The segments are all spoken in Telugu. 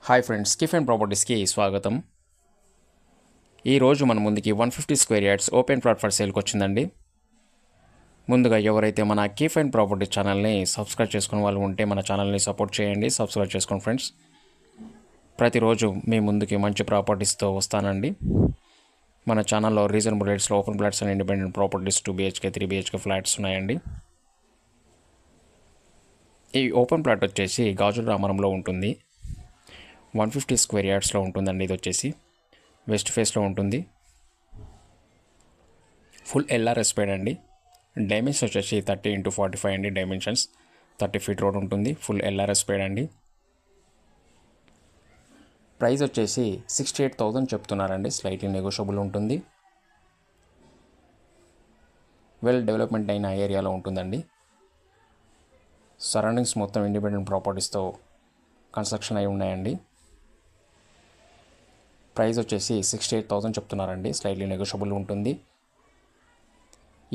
హాయ్ ఫ్రెండ్స్, కిఫ్ అండ్ ప్రాపర్టీస్కి స్వాగతం. ఈరోజు మన ముందుకి 150 square yards open plot for సేల్కి వచ్చిందండి. ముందుగా ఎవరైతే మన కిఫ్ అండ్ ప్రాపర్టీ ఛానల్ని సబ్స్క్రైబ్ చేసుకునే వాళ్ళు ఉంటే మన ఛానల్ని సపోర్ట్ చేయండి, సబ్స్క్రైబ్ చేసుకోండి ఫ్రెండ్స్. ప్రతిరోజు మీ ముందుకి మంచి ప్రాపర్టీస్తో వస్తానండి. మన ఛానల్లో రీజనబుల్ రేట్స్లో open plots and independent properties 2 BHK 3 BHK flats ఉన్నాయండి. ఈ ఓపెన్ ప్లాట్ వచ్చేసి గాజుల రామరంలో ఉంటుంది. 150 స్క్వేర్ యార్డ్స్లో ఉంటుందండి. ఇది వచ్చేసి వెస్ట్ ఫేస్లో ఉంటుంది. ఫుల్ ఎల్ఆర్ఎస్ పేడ్ అండి. డైమెన్షన్స్ వచ్చేసి 30x45 అండి. డైమెన్షన్స్ 30 feet రోడ్ ఉంటుంది. ఫుల్ ఎల్ఆర్ఎస్ పేడ్ అండి. ప్రైస్ వచ్చేసి 68,000 చెప్తున్నారండి. స్లైట్లీ నెగోషియబుల్ ఉంటుంది. వెల్ డెవలప్మెంట్ అయిన ఏరియాలో ఉంటుందండి. సరౌండింగ్స్ మొత్తం ఇండిపెండెంట్ ప్రాపర్టీస్తో కన్స్ట్రక్షన్ అయి ఉన్నాయండి. ప్రైస్ వచ్చేసి 68,000 చెప్తున్నారండి. స్లైట్లీ నెగోషియబుల్ ఉంటుంది.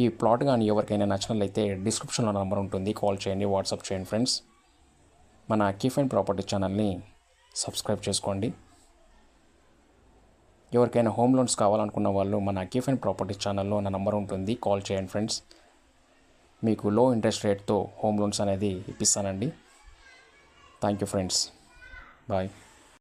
ఈ ప్లాట్ కానీ ఎవరికైనా నచ్చినట్లయితే డిస్క్రిప్షన్లో నెంబర్ ఉంటుంది, కాల్ చేయండి, వాట్సాప్ చేయండి ఫ్రెండ్స్. మన కిఫ్ అండ్ ప్రాపర్టీ ఛానల్ని సబ్స్క్రైబ్ చేసుకోండి. ఎవరికైనా హోమ్ లోన్స్ కావాలనుకున్న వాళ్ళు మన కిఫ్ అండ్ ప్రాపర్టీ ఛానల్లో నా నెంబర్ ఉంటుంది, కాల్ చేయండి ఫ్రెండ్స్. మీకు లో ఇంట్రెస్ట్ రేట్తో హోమ్ లోన్స్ అనేది ఇప్పిస్తానండి. Thank you friends. బాయ్.